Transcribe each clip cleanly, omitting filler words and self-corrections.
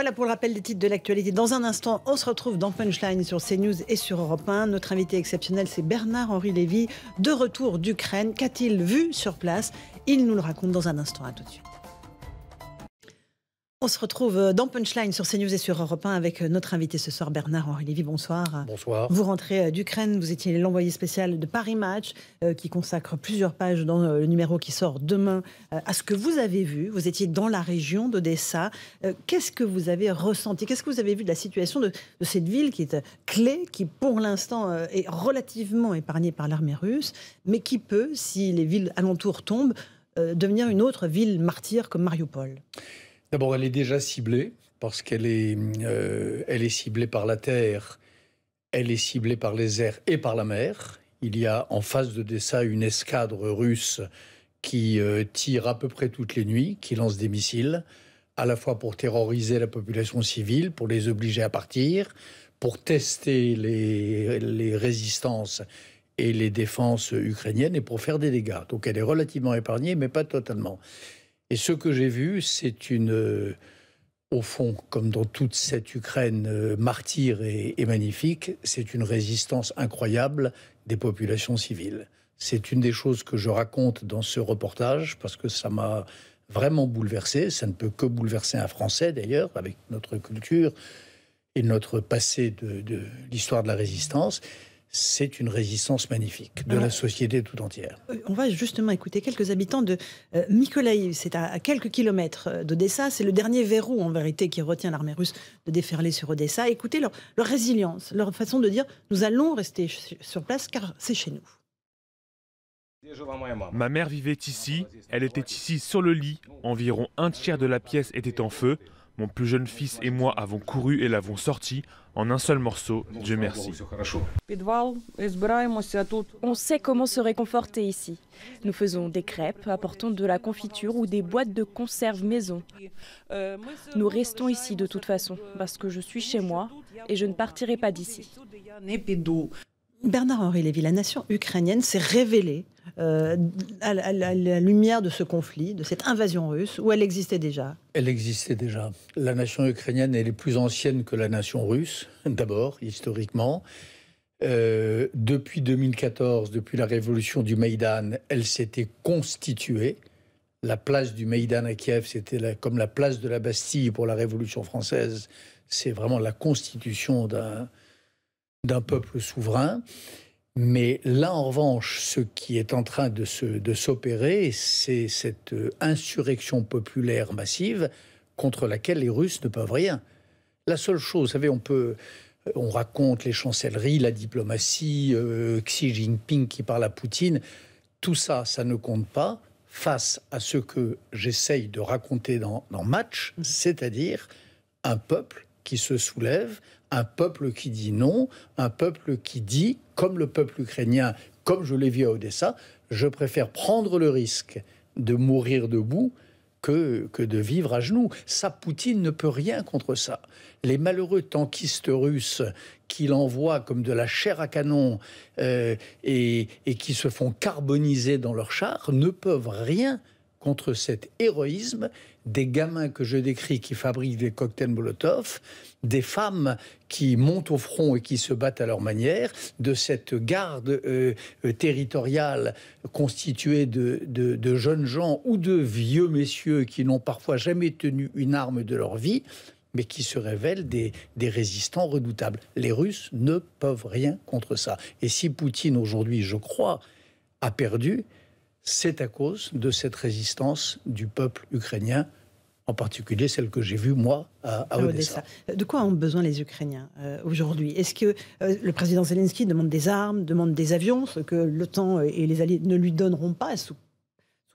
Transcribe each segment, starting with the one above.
Voilà pour le rappel des titres de l'actualité. Dans un instant, on se retrouve dans Punchline sur CNews et sur Europe 1. Notre invité exceptionnel, c'est Bernard-Henri Lévy, de retour d'Ukraine. Qu'a-t-il vu sur place? Il nous le raconte dans un instant. À tout de suite. On se retrouve dans Punchline sur CNews et sur Europe 1 avec notre invité ce soir, Bernard-Henri Lévy. Bonsoir. Bonsoir. Vous rentrez d'Ukraine, vous étiez l'envoyé spécial de Paris Match qui consacre plusieurs pages dans le numéro qui sort demain à ce que vous avez vu. Vous étiez dans la région d'Odessa. Qu'est-ce que vous avez ressenti? Qu'est-ce que vous avez vu de la situation de cette ville qui est clé, qui pour l'instant est relativement épargnée par l'armée russe, mais qui peut, si les villes alentours tombent, devenir une autre ville martyre comme Mariupol? D'abord, elle est déjà ciblée, parce qu'elle est, elle est ciblée par la terre, elle est ciblée par les airs et par la mer. Il y a en face d'Odessa une escadre russe qui tire à peu près toutes les nuits, qui lance des missiles, à la fois pour terroriser la population civile, pour les obliger à partir, pour tester les résistances et les défenses ukrainiennes et pour faire des dégâts. Donc elle est relativement épargnée, mais pas totalement. Et ce que j'ai vu, c'est au fond, comme dans toute cette Ukraine martyre et magnifique, c'est une résistance incroyable des populations civiles. C'est une des choses que je raconte dans ce reportage, parce que ça m'a vraiment bouleversé. Ça ne peut que bouleverser un Français, d'ailleurs, avec notre culture et notre passé de l'histoire de la résistance. C'est une résistance magnifique de la société tout entière. On va justement écouter quelques habitants de Mykolaïv. C'est à quelques kilomètres d'Odessa. C'est le dernier verrou, en vérité, qui retient l'armée russe de déferler sur Odessa. Écoutez leur résilience, leur façon de dire « nous allons rester sur place car c'est chez nous ». Ma mère vivait ici, elle était ici sur le lit. Environ un tiers de la pièce était en feu. Mon plus jeune fils et moi avons couru et l'avons sorti en un seul morceau, Dieu merci. On sait comment se réconforter ici. Nous faisons des crêpes, apportons de la confiture ou des boîtes de conserve maison. Nous restons ici de toute façon, parce que je suis chez moi et je ne partirai pas d'ici. Bernard-Henri Lévy, la nation ukrainienne s'est révélée à la lumière de ce conflit, de cette invasion russe, où elle existait déjà? Elle existait déjà. La nation ukrainienne, elle est plus ancienne que la nation russe, d'abord, historiquement. Depuis 2014, depuis la révolution du Maïdan, elle s'était constituée. La place du Maïdan à Kiev, c'était comme la place de la Bastille pour la Révolution française. C'est vraiment la constitution d'un peuple souverain. Mais là, en revanche, ce qui est en train de s'opérer, c'est cette insurrection populaire massive contre laquelle les Russes ne peuvent rien. La seule chose, vous savez, on raconte les chancelleries, la diplomatie, Xi Jinping qui parle à Poutine. Tout ça, ça ne compte pas face à ce que j'essaye de raconter dans Match, c'est-à-dire un peuple qui se soulève, un peuple qui dit non, un peuple qui dit, comme le peuple ukrainien, comme je l'ai vu à Odessa, je préfère prendre le risque de mourir debout que de vivre à genoux. Ça, Poutine ne peut rien contre ça. Les malheureux tankistes russes qu'il envoie comme de la chair à canon et qui se font carboniser dans leurs chars ne peuvent rien contre cet héroïsme des gamins que je décris qui fabriquent des cocktails Molotov, des femmes qui montent au front et qui se battent à leur manière, de cette garde territoriale constituée de jeunes gens ou de vieux messieurs qui n'ont parfois jamais tenu une arme de leur vie, mais qui se révèlent des résistants redoutables. Les Russes ne peuvent rien contre ça. Et si Poutine, aujourd'hui, je crois, a perdu, c'est à cause de cette résistance du peuple ukrainien, en particulier celle que j'ai vue, moi, à Odessa. De quoi ont besoin les Ukrainiens aujourd'hui? Est-ce que le président Zelensky demande des armes, demande des avions, ce que l'OTAN et les alliés ne lui donneront pas sous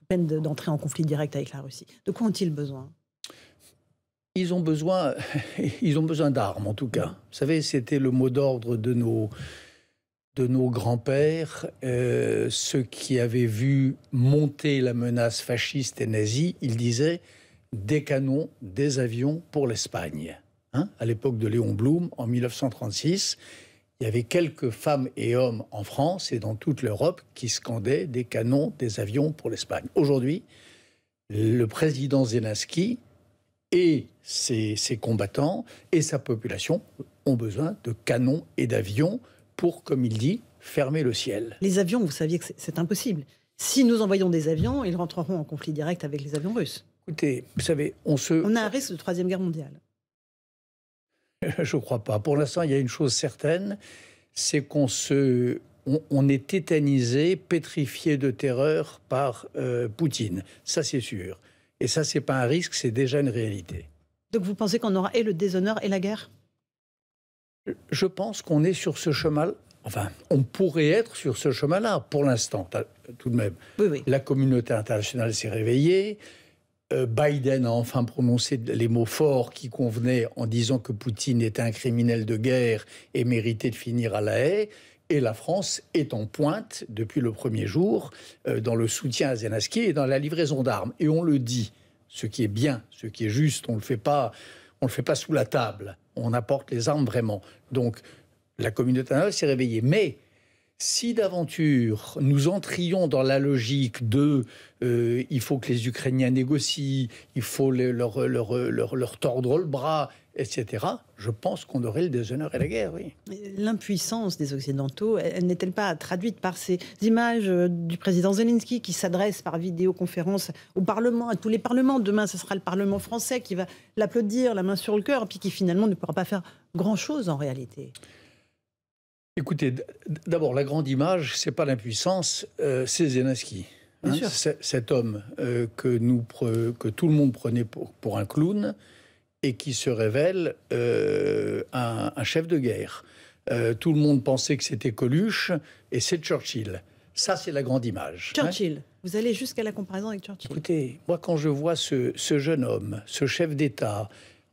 peine d'entrer en conflit direct avec la Russie? De quoi ont-ils besoin? Ils ont besoin d'armes, en tout cas. Vous savez, c'était le mot d'ordre de nos grands-pères, ceux qui avaient vu monter la menace fasciste et nazie. Ils disaient des canons, des avions pour l'Espagne. À l'époque de Léon Blum, en 1936, il y avait quelques femmes et hommes en France et dans toute l'Europe qui scandaient des canons, des avions pour l'Espagne. Aujourd'hui, le président Zelensky et ses combattants et sa population ont besoin de canons et d'avions pour, comme il dit, fermer le ciel. Les avions, vous saviez que c'est impossible. Si nous envoyons des avions, ils rentreront en conflit direct avec les avions russes. Écoutez, vous savez, on a un risque de Troisième Guerre mondiale. Je ne crois pas. Pour l'instant, il y a une chose certaine, c'est qu'on est tétanisé, pétrifié de terreur par Poutine. Ça, c'est sûr. Et ça, c'est pas un risque, c'est déjà une réalité. Donc vous pensez qu'on aura et le déshonneur et la guerre? Je pense qu'on est sur ce chemin. Enfin, on pourrait être sur ce chemin-là pour l'instant, tout de même. Oui. La communauté internationale s'est réveillée. Biden a enfin prononcé les mots forts qui convenaient en disant que Poutine était un criminel de guerre et méritait de finir à La Haye. Et la France est en pointe depuis le premier jour dans le soutien à Zelensky et dans la livraison d'armes. Et on le dit, ce qui est bien, ce qui est juste, on le fait pas sous la table. On apporte les armes vraiment. Donc la communauté internationale s'est réveillée. Mais si d'aventure nous entrions dans la logique de il faut que les Ukrainiens négocient, il faut leur tordre le bras, etc., je pense qu'on aurait le déshonneur et la guerre, oui. L'impuissance des Occidentaux, elle n'est-elle pas traduite par ces images du président Zelensky qui s'adresse par vidéoconférence au Parlement, à tous les parlements? Demain, ce sera le Parlement français qui va l'applaudir, la main sur le cœur, puis qui finalement ne pourra pas faire grand-chose en réalité. Écoutez, d'abord, la grande image, c'est pas l'impuissance, c'est Zelensky. Hein, cet homme que tout le monde prenait pour un clown et qui se révèle un chef de guerre. Tout le monde pensait que c'était Coluche et c'est Churchill. Ça, c'est la grande image. Churchill, hein. Vous allez jusqu'à la comparaison avec Churchill. Écoutez, moi, quand je vois ce jeune homme, ce chef d'État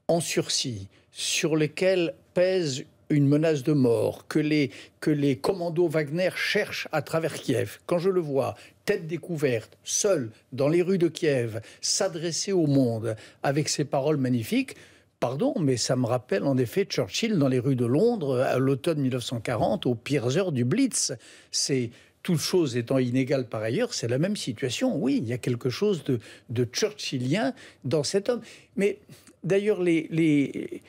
en sursis, sur lequel pèse une menace de mort, que les commandos Wagner cherchent à travers Kiev. Quand je le vois, tête découverte, seul, dans les rues de Kiev, s'adresser au monde avec ces paroles magnifiques, pardon, mais ça me rappelle en effet Churchill dans les rues de Londres à l'automne 1940, aux pires heures du Blitz. C'est, toutes choses étant inégales par ailleurs, c'est la même situation. Oui, il y a quelque chose de churchillien dans cet homme. Mais d'ailleurs, les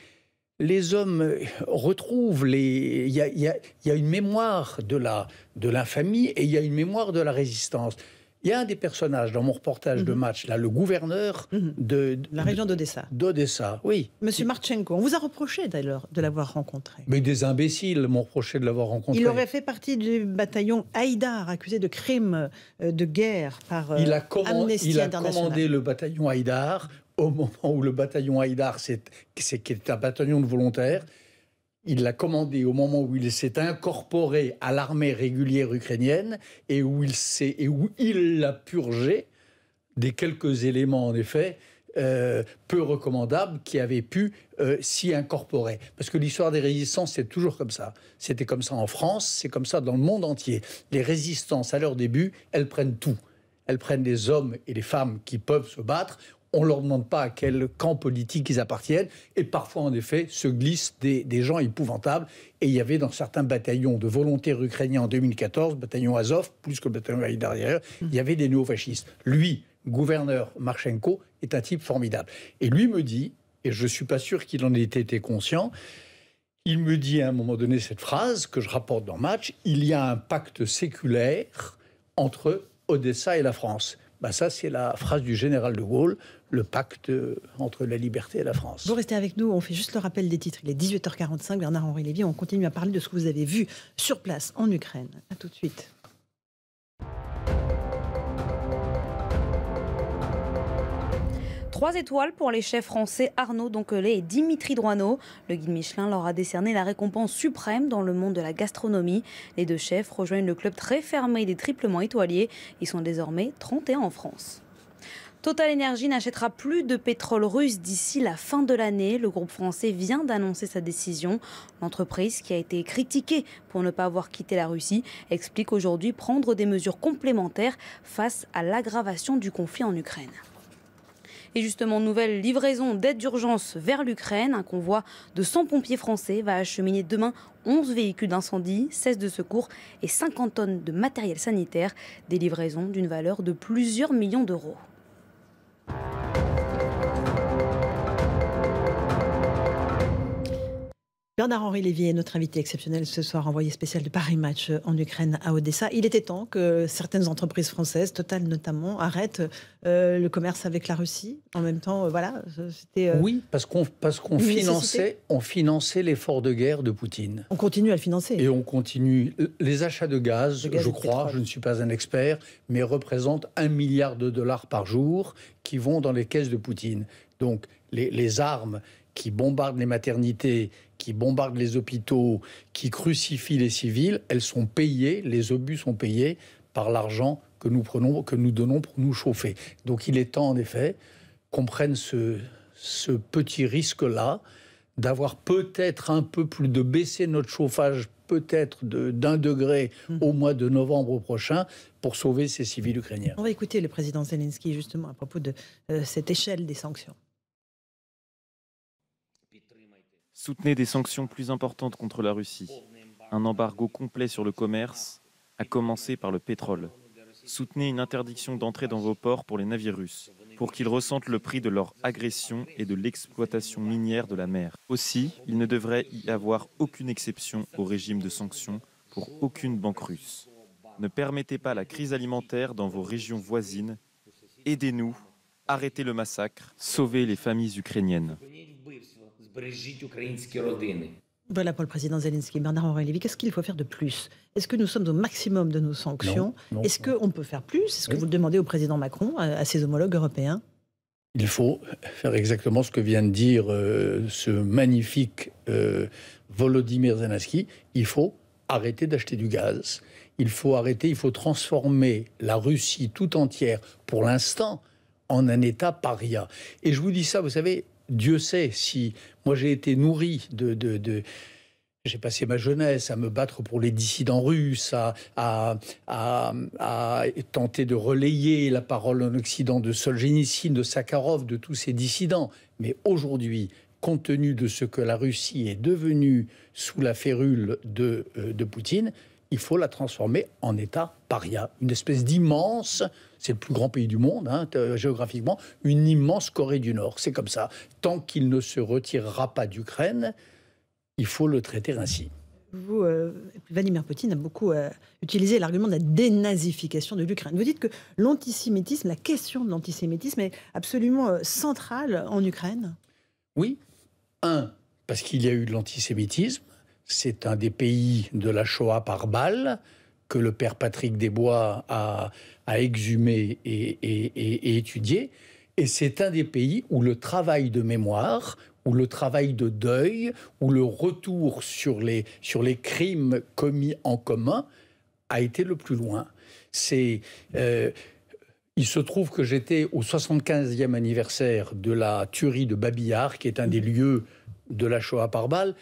hommes retrouvent il y a une mémoire de l'infamie et il y a une mémoire de la résistance. Il y a un des personnages dans mon reportage de match, là, le gouverneur de la région d'Odessa. D'Odessa, oui. Monsieur Marchenko, on vous a reproché d'ailleurs de l'avoir rencontré. Mais des imbéciles m'ont reproché de l'avoir rencontré. Il aurait fait partie du bataillon Haïdar, accusé de crimes de guerre par Amnesty International. Il a commandé le bataillon Haïdar au moment où le bataillon Haïdar, qui est un bataillon de volontaires, il l'a commandé au moment où il s'est incorporé à l'armée régulière ukrainienne et où il l'a purgé des quelques éléments, en effet, peu recommandables qui avaient pu s'y incorporer. Parce que l'histoire des résistances, c'est toujours comme ça. C'était comme ça en France, c'est comme ça dans le monde entier. Les résistances, à leur début, elles prennent tout. Elles prennent les hommes et les femmes qui peuvent se battre. On ne leur demande pas à quel camp politique ils appartiennent. Et parfois, en effet, se glissent des gens épouvantables. Et il y avait dans certains bataillons de volontaires ukrainiens en 2014, bataillon Azov, plus que le bataillon Haïdar derrière, il y avait des néofascistes. Lui, gouverneur Marchenko, est un type formidable. Et lui me dit, et je ne suis pas sûr qu'il en ait été conscient, il me dit à un moment donné cette phrase que je rapporte dans Match, il y a un pacte séculaire entre Odessa et la France. Ben ça, c'est la phrase du général de Gaulle, le pacte entre la liberté et la France. Vous restez avec nous, on fait juste le rappel des titres. Il est 18h45, Bernard-Henri Lévy, on continue à parler de ce que vous avez vu sur place en Ukraine. À tout de suite. Trois étoiles pour les chefs français Arnaud Donquelet et Dimitri Droineau. Le guide Michelin leur a décerné la récompense suprême dans le monde de la gastronomie. Les deux chefs rejoignent le club très fermé des triplement étoilés. Ils sont désormais 31 en France. Total Energy n'achètera plus de pétrole russe d'ici la fin de l'année. Le groupe français vient d'annoncer sa décision. L'entreprise, qui a été critiquée pour ne pas avoir quitté la Russie, explique aujourd'hui prendre des mesures complémentaires face à l'aggravation du conflit en Ukraine. Et justement, nouvelle livraison d'aide d'urgence vers l'Ukraine. Un convoi de 100 pompiers français va acheminer demain 11 véhicules d'incendie, 16 de secours et 50 tonnes de matériel sanitaire. Des livraisons d'une valeur de plusieurs millions d'euros. Bernard-Henri Lévy est notre invité exceptionnel ce soir, envoyé spécial de Paris Match en Ukraine à Odessa. Il était temps que certaines entreprises françaises, Total notamment, arrêtent le commerce avec la Russie. En même temps, voilà, c'était... Oui, parce qu'on finançait l'effort de guerre de Poutine. On continue à le financer. Et on continue. Les achats de gaz, je crois, je ne suis pas un expert, mais représentent $1 milliard par jour qui vont dans les caisses de Poutine. Donc les armes qui bombardent les maternités, qui bombardent les hôpitaux, qui crucifient les civils, elles sont payées, les obus sont payés par l'argent que nous prenons, que nous donnons pour nous chauffer. Donc il est temps, en effet, qu'on prenne ce petit risque-là, d'avoir peut-être un peu plus, de baisser notre chauffage peut-être d'1 degré au mois de novembre prochain pour sauver ces civils ukrainiens. On va écouter le président Zelensky justement à propos de cette échelle des sanctions. Soutenez des sanctions plus importantes contre la Russie. Un embargo complet sur le commerce, à commencer par le pétrole. Soutenez une interdiction d'entrée dans vos ports pour les navires russes, pour qu'ils ressentent le prix de leur agression et de l'exploitation minière de la mer. Aussi, il ne devrait y avoir aucune exception au régime de sanctions pour aucune banque russe. Ne permettez pas la crise alimentaire dans vos régions voisines. Aidez-nous, arrêtez le massacre, sauvez les familles ukrainiennes. Voilà pour le président Zelensky. Bernard-Henri Lévy, qu'est-ce qu'il faut faire de plus? Est-ce que nous sommes au maximum de nos sanctions? Est-ce qu'on peut faire plus? Est-ce que vous le demandez au président Macron, à ses homologues européens? Il faut faire exactement ce que vient de dire ce magnifique Volodymyr Zelensky. Il faut arrêter d'acheter du gaz. Il faut arrêter, il faut transformer la Russie tout entière, pour l'instant, en un État paria. Et je vous dis ça, vous savez, Dieu sait si... Moi, j'ai été nourri j'ai passé ma jeunesse à me battre pour les dissidents russes, à tenter de relayer la parole en Occident de Solzhenitsyn, de Sakharov, de tous ces dissidents. Mais aujourd'hui, compte tenu de ce que la Russie est devenue sous la férule de Poutine, il faut la transformer en État paria. Une espèce d'immense... C'est le plus grand pays du monde, géographiquement, une immense Corée du Nord. C'est comme ça. Tant qu'il ne se retirera pas d'Ukraine, il faut le traiter ainsi. Vladimir Poutine a beaucoup utilisé l'argument de la dénazification de l'Ukraine. Vous dites que l'antisémitisme, la question de l'antisémitisme est absolument centrale en Ukraine? Oui. Parce qu'il y a eu de l'antisémitisme. C'est un des pays de la Shoah par balle que le père Patrick Desbois a exhumé et étudié. Et c'est un des pays où le travail de mémoire, où le travail de deuil, où le retour sur les crimes commis en commun a été le plus loin. Il se trouve que j'étais au 75e anniversaire de la tuerie de Babi-Yar, qui est un des lieux de la Shoah par balle.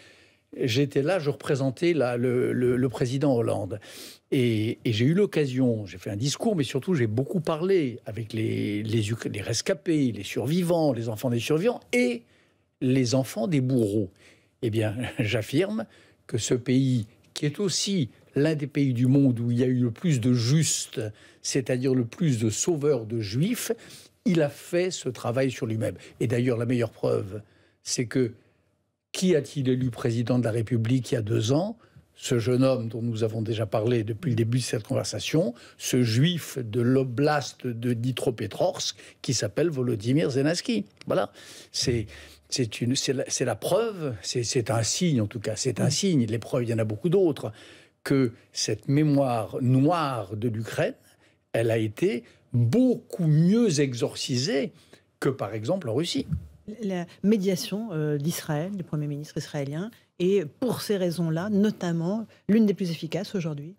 J'étais là, je représentais le président Hollande. Et j'ai eu l'occasion, j'ai fait un discours, mais surtout j'ai beaucoup parlé avec les rescapés, les survivants, les enfants des survivants et les enfants des bourreaux. Eh bien, j'affirme que ce pays, qui est aussi l'un des pays du monde où il y a eu le plus de justes, c'est-à-dire le plus de sauveurs de juifs, il a fait ce travail sur lui-même. Et d'ailleurs, la meilleure preuve, c'est que qui a-t-il élu président de la République il y a 2 ans? Ce jeune homme dont nous avons déjà parlé depuis le début de cette conversation, ce juif de l'oblast de Dnipropetrovsk qui s'appelle Volodymyr Zelensky. Voilà, c'est la preuve, c'est un signe en tout cas, c'est un signe, les preuves, il y en a beaucoup d'autres, que cette mémoire noire de l'Ukraine, elle a été beaucoup mieux exorcisée que par exemple en Russie. La médiation d'Israël, du Premier ministre israélien, est pour ces raisons-là, notamment, l'une des plus efficaces aujourd'hui?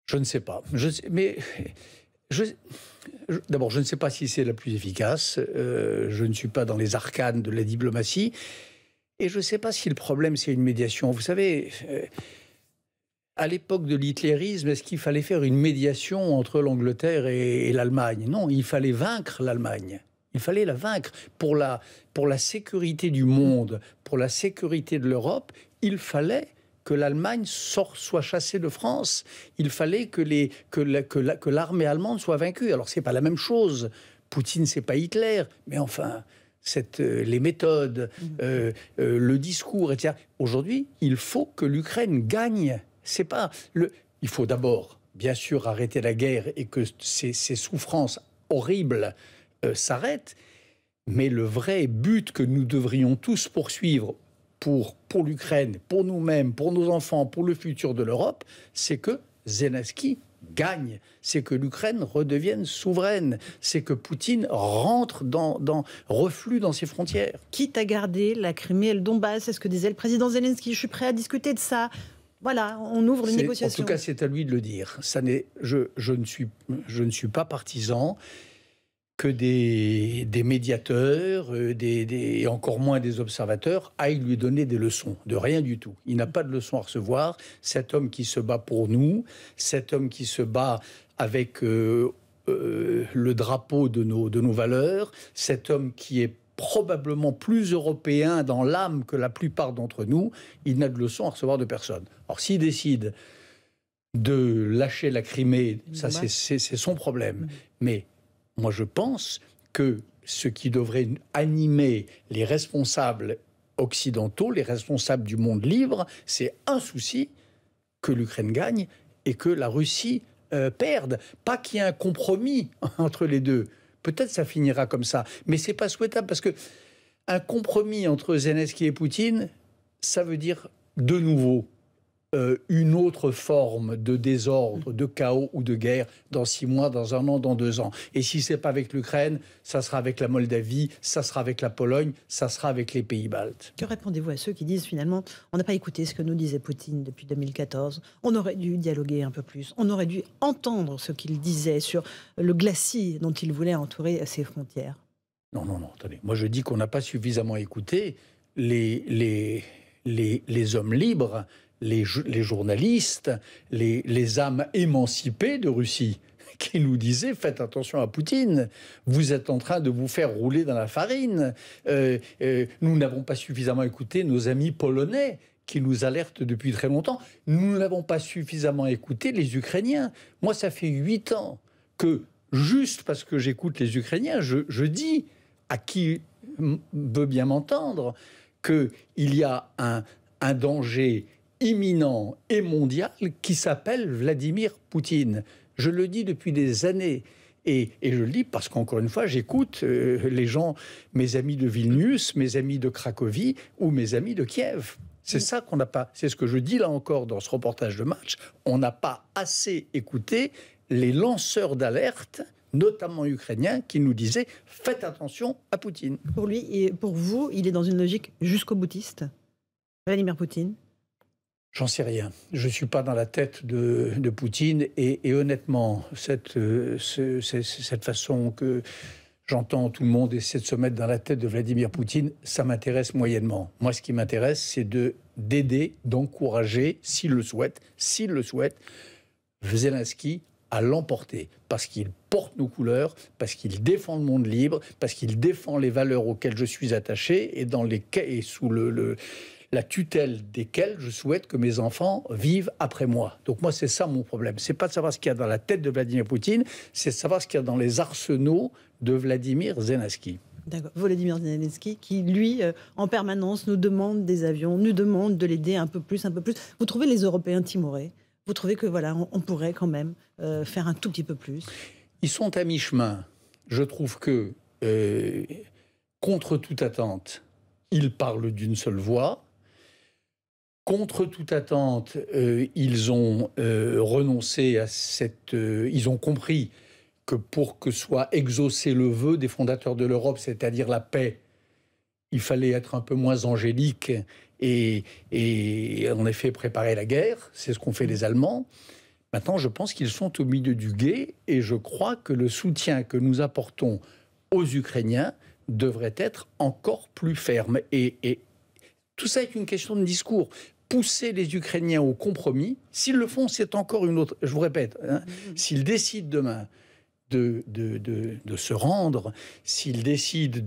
Je ne sais pas. D'abord, je ne sais pas si c'est la plus efficace. Je ne suis pas dans les arcanes de la diplomatie. Et je ne sais pas si le problème, c'est une médiation. Vous savez, à l'époque de l'hitlérisme, est-ce qu'il fallait faire une médiation entre l'Angleterre et l'Allemagne? Non, il fallait vaincre l'Allemagne. Il fallait la vaincre. Pour la sécurité du monde, pour la sécurité de l'Europe, il fallait que l'Allemagne soit chassée de France. Il fallait que l'armée allemande soit vaincue. Alors, ce n'est pas la même chose. Poutine, ce n'est pas Hitler. Mais enfin, les méthodes, le discours, etc. Aujourd'hui, il faut que l'Ukraine gagne. C'est pas il faut d'abord, bien sûr, arrêter la guerre et que ces souffrances horribles s'arrêtent. Mais le vrai but que nous devrions tous poursuivre pour l'Ukraine, pour nous-mêmes, pour nos enfants, pour le futur de l'Europe, c'est que Zelensky gagne, c'est que l'Ukraine redevienne souveraine, c'est que Poutine rentre reflue dans ses frontières. Quitte à garder la Crimée et le Donbass, c'est ce que disait le président Zelensky. Je suis prêt à discuter de ça. Voilà, on ouvre les négociations. En tout cas, c'est à lui de le dire. Je ne suis pas partisan que des médiateurs, et encore moins des observateurs, aillent lui donner des leçons. De rien du tout. Il n'a pas de leçons à recevoir. Cet homme qui se bat pour nous, cet homme qui se bat avec le drapeau de nos valeurs, cet homme qui est probablement plus européen dans l'âme que la plupart d'entre nous, il n'a de leçons à recevoir de personne. Alors s'il décide de lâcher la Crimée, ça c'est son problème. Mais moi je pense que ce qui devrait animer les responsables occidentaux, les responsables du monde libre, c'est un souci, que l'Ukraine gagne et que la Russie perde. Pas qu'il y ait un compromis entre les deux. Peut-être ça finira comme ça, mais c'est pas souhaitable parce que un compromis entre Zelensky et Poutine, ça veut dire de nouveau une autre forme de désordre, de chaos ou de guerre dans 6 mois, dans 1 an, dans 2 ans. Et si c'est pas avec l'Ukraine, ça sera avec la Moldavie, ça sera avec la Pologne, ça sera avec les pays baltes. Que répondez-vous à ceux qui disent finalement, on n'a pas écouté ce que nous disait Poutine depuis 2014, on aurait dû dialoguer un peu plus, on aurait dû entendre ce qu'il disait sur le glacis dont il voulait entourer ses frontières? Non, attendez. Moi je dis qu'on n'a pas suffisamment écouté les hommes libres, les journalistes, les âmes émancipées de Russie, qui nous disaient « Faites attention à Poutine, vous êtes en train de vous faire rouler dans la farine. » Nous n'avons pas suffisamment écouté nos amis polonais, qui nous alertent depuis très longtemps. Nous n'avons pas suffisamment écouté les Ukrainiens. Moi, ça fait 8 ans que, juste parce que j'écoute les Ukrainiens, je dis à qui veut bien m'entendre qu'il y a un danger imminent et mondial qui s'appelle Vladimir Poutine. Je le dis depuis des années. Et je le dis parce qu'encore une fois, j'écoute les gens, mes amis de Vilnius, mes amis de Cracovie ou mes amis de Kiev. C'est ça qu'on n'a pas... C'est ce que je dis là encore dans ce reportage de match. On n'a pas assez écouté les lanceurs d'alerte, notamment ukrainiens, qui nous disaient « Faites attention à Poutine ». Pour lui et pour vous, il est dans une logique jusqu'au boutiste, Vladimir Poutine? J'en sais rien. Je ne suis pas dans la tête de Poutine et honnêtement, cette façon que j'entends tout le monde essaie de se mettre dans la tête de Vladimir Poutine, ça m'intéresse moyennement. Moi, ce qui m'intéresse, c'est d'aider, d'encourager, s'il le souhaite, Zelensky à l'emporter. Parce qu'il porte nos couleurs, parce qu'il défend le monde libre, parce qu'il défend les valeurs auxquelles je suis attaché et sous la tutelle desquelles je souhaite que mes enfants vivent après moi. Donc moi, c'est ça mon problème. C'est pas de savoir ce qu'il y a dans la tête de Vladimir Poutine, c'est de savoir ce qu'il y a dans les arsenaux de Vladimir Zelensky. D'accord. Volodymyr Zelensky, qui, lui, en permanence, nous demande des avions, nous demande de l'aider un peu plus. Vous trouvez les Européens timorés? Vous trouvez que voilà, on pourrait quand même faire un tout petit peu plus? Ils sont à mi-chemin. Je trouve que, contre toute attente, ils parlent d'une seule voix. Contre toute attente, ils ont renoncé à ils ont compris que pour que soit exaucé le vœu des fondateurs de l'Europe, c'est-à-dire la paix, il fallait être un peu moins angélique et en effet préparer la guerre. C'est ce qu'ont fait les Allemands. Maintenant, je pense qu'ils sont au milieu du gué et je crois que le soutien que nous apportons aux Ukrainiens devrait être encore plus ferme. Et tout ça est une question de discours. Pousser les Ukrainiens au compromis, s'ils le font, c'est encore une autre... Je vous répète, s'ils décident demain de se rendre, s'ils décident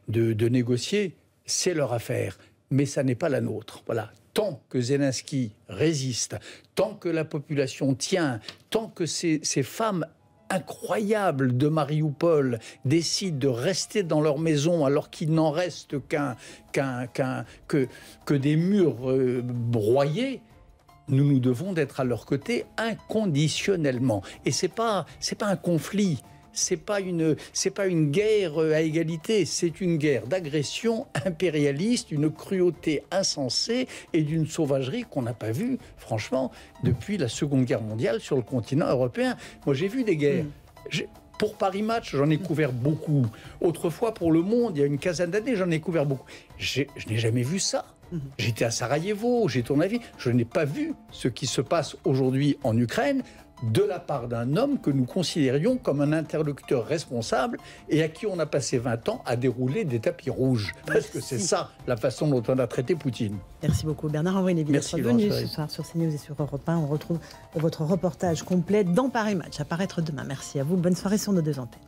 de négocier, c'est leur affaire. Mais ça n'est pas la nôtre. Voilà. Tant que Zelensky résiste, tant que la population tient, tant que ces femmes incroyables de Marioupol décident de rester dans leur maison alors qu'il n'en reste que des murs broyés, nous devons d'être à leur côté inconditionnellement. Et c'est pas un conflit. C'est pas une guerre à égalité, c'est une guerre d'agression impérialiste, une cruauté insensée et d'une sauvagerie qu'on n'a pas vue, franchement, depuis la Seconde Guerre mondiale sur le continent européen. Moi, j'ai vu des guerres. Pour Paris Match, j'en ai couvert beaucoup. Autrefois, pour Le Monde, il y a une quinzaine d'années, j'en ai couvert beaucoup. Je n'ai jamais vu ça. J'étais à Sarajevo, j'ai tourné la vie. Je n'ai pas vu ce qui se passe aujourd'hui en Ukraine de la part d'un homme que nous considérions comme un interlocuteur responsable et à qui on a passé 20 ans à dérouler des tapis rouges. Parce que c'est ça, la façon dont on a traité Poutine. Merci beaucoup Bernard-Henri Lévy d'être venu ce soir sur CNews et sur Europe 1. On retrouve votre reportage complet dans Paris Match, à paraître demain. Merci à vous. Bonne soirée sur nos deux antennes.